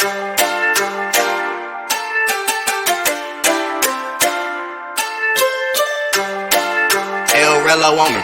El Relo woman.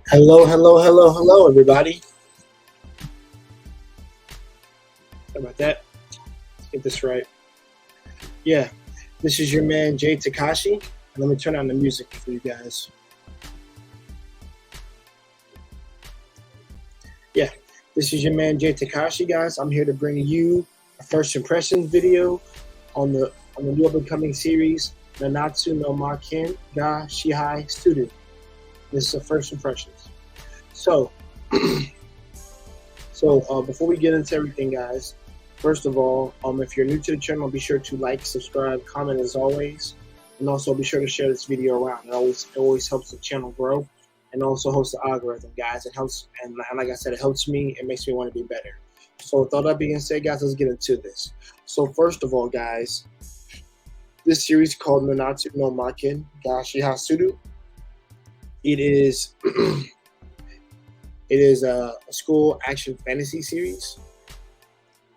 Hello, everybody. How about that? Let's get this right. Yeah, this is your man, Jay Takashi. And let me turn on the music for you guys. Yeah, this is your man, Jay Takashi, guys. I'm here to bring you a first impressions video on the new up-and-coming series, Nanatsu no Maken ga Shihai Suru. This is a first impressions. So before we get into everything, guys, first of all, if you're new to the channel, be sure to like, subscribe, comment as always, and also be sure to share this video around. It always helps the channel grow, and also helps the algorithm, guys. It helps, and like I said, it helps me. It makes me want to be better. So with all that being said, guys, let's get into this. So first of all, guys, this series called Nanatsu no Maken ga Shihai Suru. It is a school action fantasy series,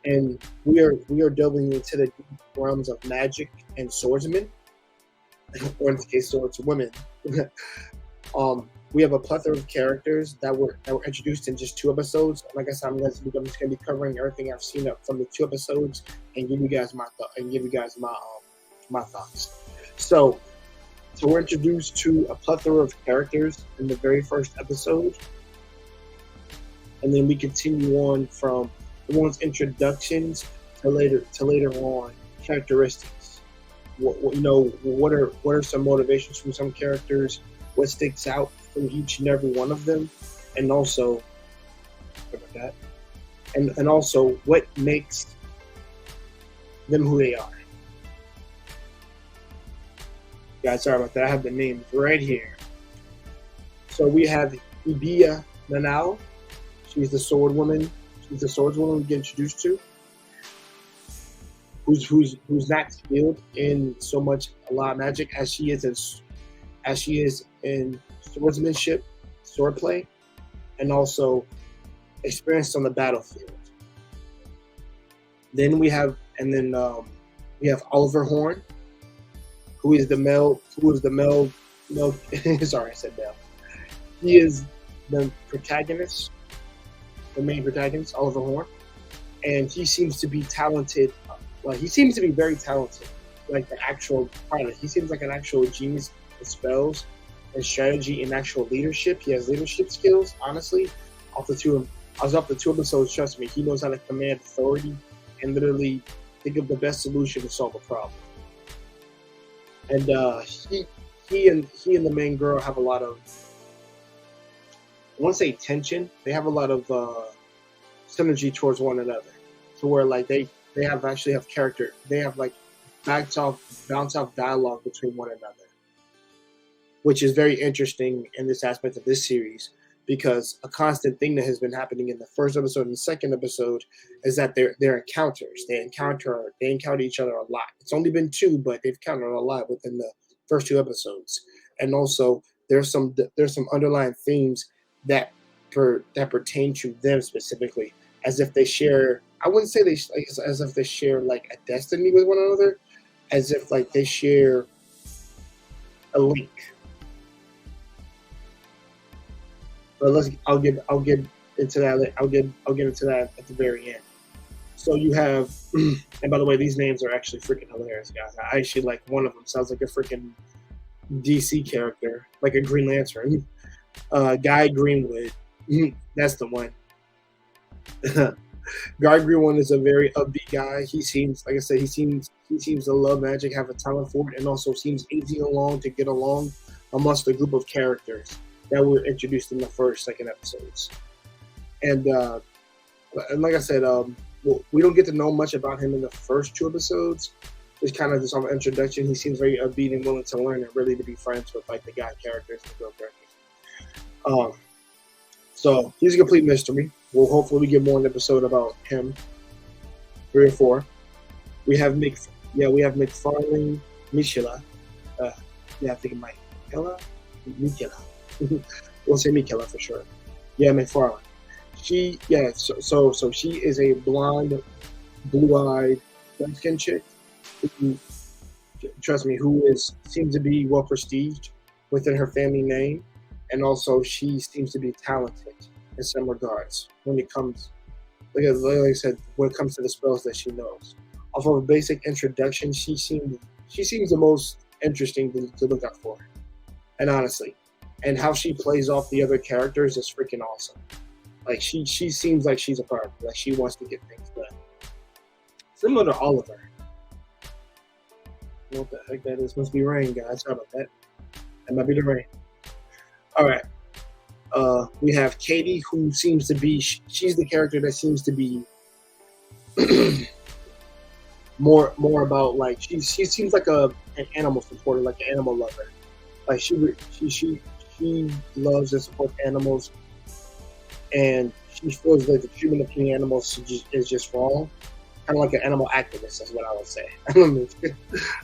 and we are delving into the realms of magic and swordsmen, or in this case, swordswomen. We have a plethora of characters that were introduced in just 2 episodes. Like I said, I'm just going to be covering everything I've seen up from the 2 episodes and give you guys my thoughts. So we're introduced to a plethora of characters in the very first episode, and then we continue on from everyone's introductions to later on characteristics. What are some motivations from some characters? What sticks out from each and every one of them, and also and also what makes them who they are. Guys, sorry about that. I have the names right here. So we have Ibiya Nanao. She's the sword woman. She's the swordswoman we get introduced to. Who's not skilled in so much a lot of magic as she is in swordsmanship, swordplay, and also experienced on the battlefield. Then we have Oliver Horn, who is the male. Sorry, I said male. He is the protagonist, the main protagonist, Oliver Horn, and he seems to be talented. Well, he seems to be very talented, like the actual pilot. He seems like an actual genius with spells and strategy and actual leadership. He has leadership skills. Honestly, off the 2 episodes, trust me, he knows how to command authority and literally think of the best solution to solve a problem. And he and the main girl have a lot of, I won't say tension. They have a lot of synergy towards one another, to where like they actually have character. They have like bounce off dialogue between one another, which is very interesting in this aspect of this series, because a constant thing that has been happening in the first episode and the second episode is that they're encounters. They encounter each other a lot. It's only been two, but they've encountered a lot within the first two episodes. And also there's some underlying themes that pertain to them specifically, as if they share. I wouldn't say as if they share like a destiny with one another, as if like they share a link. But I'll get into that. I'll get into that at the very end. So you have, and by the way, these names are actually freaking hilarious, guys. I actually like one of them. Sounds like a freaking DC character, like a Green Lantern. Guy Greenwood, that's the one. Guy Greenwood is a very upbeat guy. He seems, like I said, he seems to love magic, have a talent for it, and also seems easy to get along amongst a group of characters that were introduced in the second episodes. And like I said, we don't get to know much about him in the first two episodes. It's kind of just an introduction. He seems very upbeat and willing to learn and really to be friends with like the guy characters and the girl characters. So he's a complete mystery. Hopefully we get more in the episode about him. 3 or 4. We have McFarlane Michela. I think it might Michela. We'll say Michela for sure. Yeah, McFarlane. So she is a blonde, blue-eyed, light-skinned chick. Trust me, seems to be well prestiged within her family name, and also she seems to be talented in some regards when it comes, like I said, when it comes to the spells that she knows. Off of a basic introduction, she seems the most interesting to look out for, and honestly, and how she plays off the other characters is freaking awesome. Like she seems like she's a part, like she wants to get things done, similar to Oliver. What the heck that is? Must be rain, guys. How about that? That might be the rain. All right. We have Katie, who seems to be. She's the character that seems to be more about like she seems like an animal supporter, like an animal lover. Like she loves and supports animals, and she feels like the treatment of any animals is just wrong. Kind of like an animal activist, is what I would say. I think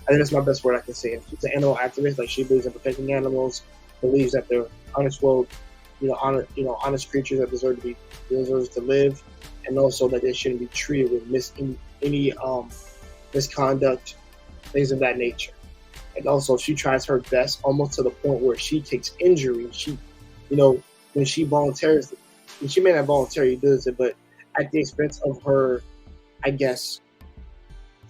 that's my best word I can say. She's an animal activist. Like she believes in protecting animals, believes that they're honest honest creatures that deserve to live, and also that they shouldn't be treated with any misconduct, things of that nature. And also, she tries her best, almost to the point where she takes injury. She, when she volunteers, and she may not voluntarily do it, but at the expense of her, I guess,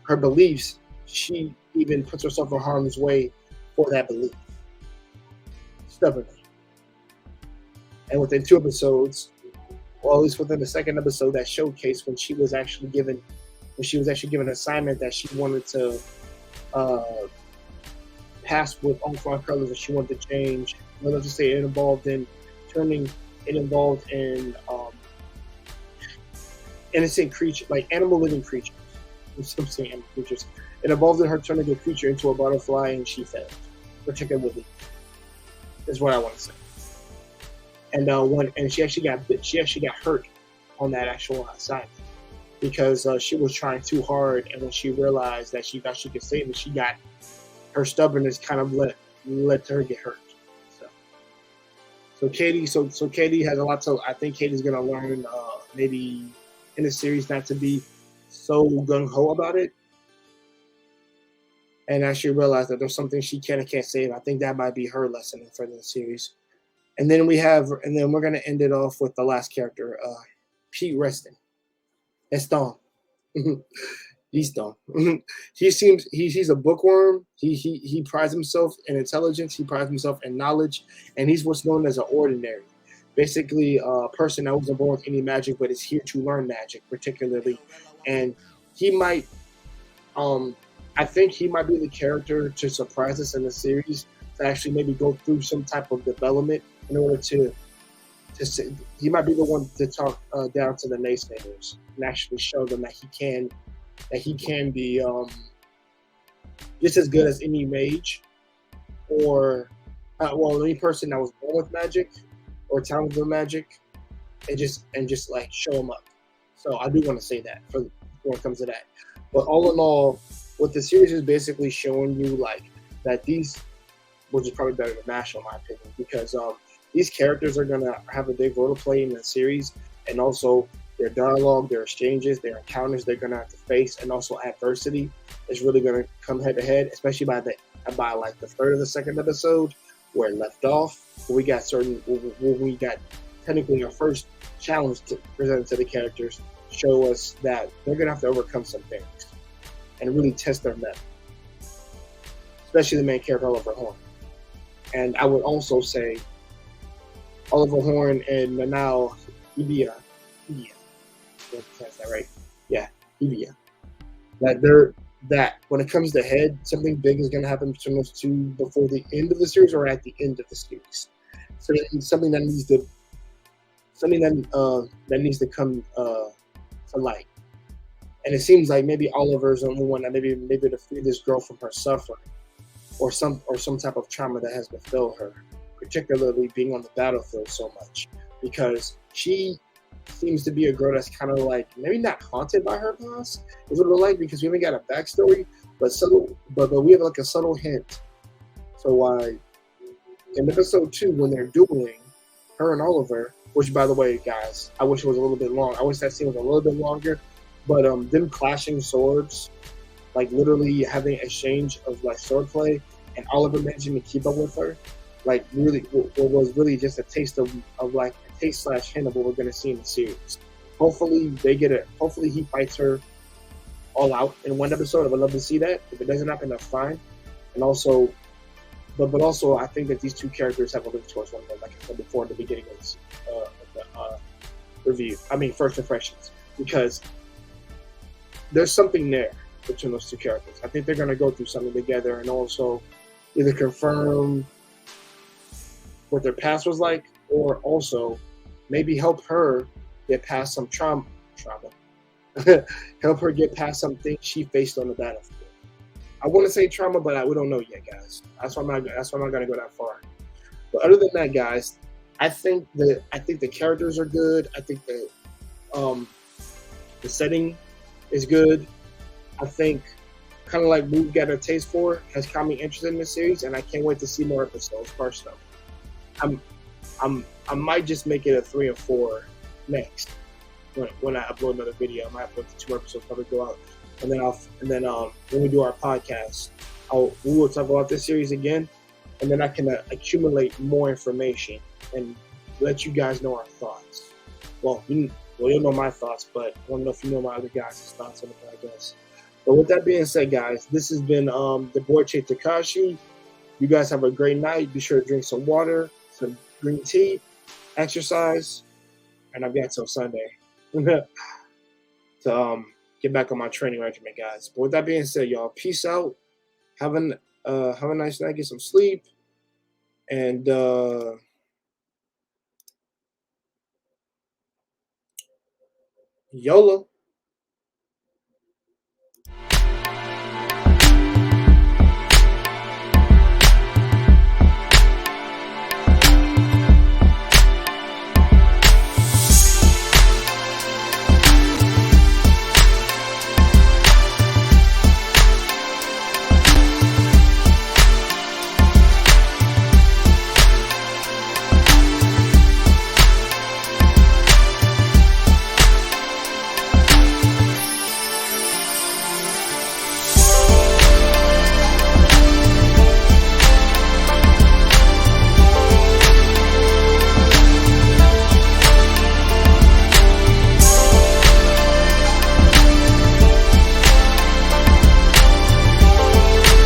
her beliefs, she even puts herself in harm's way for that belief. Stubbornly. And within 2 episodes, or at least within the second episode, that showcased when she was actually given an assignment that she wanted to pass with all 5 colors that she wanted to change. Let's just say it involved in innocent creature, like animal living creatures. I'm saying animal creatures. It involved in her turning a creature into a butterfly, and she failed, particularly. Is what I want to say. And she actually got hurt on that actual assignment because she was trying too hard, and when she realized that she thought she could save it, her stubbornness kind of let her get hurt. So Katie has a lot to. I think Katie's gonna learn maybe in the series not to be so gung ho about it, and actually realize that there's something she can and can't save. I think that might be her lesson for the series. And then we're gonna end it off with the last character, Pete Reston. Eston. He's dumb. He's a bookworm. He prides himself in intelligence. He prides himself in knowledge, and he's what's known as an ordinary. Basically, a person that wasn't born with any magic, but is here to learn magic, particularly. And he might, I think he might be the character to surprise us in the series, to actually maybe go through some type of development in order to say, he might be the one to talk down to the naysayers and actually show them that he can be just as good as any mage or any person that was born with magic, or talented with magic, and just like show them up. So I do want to say that for when it comes to that. But all in all, what the series is basically showing you, like that these, which is probably better than National, in my opinion, because these characters are gonna have a big role to play in the series, and also their dialogue, their exchanges, their encounters they're gonna have to face, and also adversity is really gonna come head to head, especially by like the third of the second episode where it left off. Where we got technically our first challenge to present to the characters, show us that they're gonna have to overcome some things and really test their mettle, especially the main character Oliver Horn. And I would also say Oliver Horn and Manal Ibia, that's that right? Yeah, Ibia. That when it comes to head, something big is going to happen between those two before the end of the series or at the end of the series. So something that needs to that needs to come to light. And it seems like maybe Oliver's the only one that maybe to free this girl from her suffering, or some type of trauma that has befell her, particularly being on the battlefield so much, because she seems to be a girl that's kind of like maybe not haunted by her past, is what we're like, because we haven't got a backstory, but we have like a subtle hint. So why in episode 2 when they're dueling, her and Oliver, which by the way, guys, I wish it was a little bit long. I wish that scene was a little bit longer, but them clashing swords, like literally having exchange of like swordplay, and Oliver managing to keep up with her, like really what was really just a taste of like a taste / hint of what we're gonna see in the series. Hopefully they get it. Hopefully he fights her all out in one episode. I would love to see that. If it doesn't happen, that's fine. And also, but also I think that these two characters have a link towards one another, like I said before in the beginning of this, the review. I mean, first impressions, because there's something there between those two characters. I think they're going to go through something together, and also either confirm what their past was like, or also maybe help her get past some trauma. Help her get past something she faced on the battlefield. I want to say trauma, but we don't know yet, guys. That's why I'm not going to go that far. But other than that, guys, I think the characters are good. I think the setting is good. I think kind of like we've got a taste for has got me interested in the series, and I can't wait to see more episodes. Personally, I might just make it a 3 or 4 next when I upload another video. I might upload the 2 episodes, probably go out, and then when we do our podcast, we will talk about this series again, and then I can accumulate more information and let you guys know our thoughts. Well, you'll know my thoughts, but I want to know if you know my other guys' thoughts on the podcast. But with that being said, guys, this has been the boy Che Takashi. You guys have a great night. Be sure to drink some water, some green tea, exercise, and I've got till Sunday to get back on my training regimen, guys. But with that being said, y'all, peace out. Have a nice night. Get some sleep, and YOLO.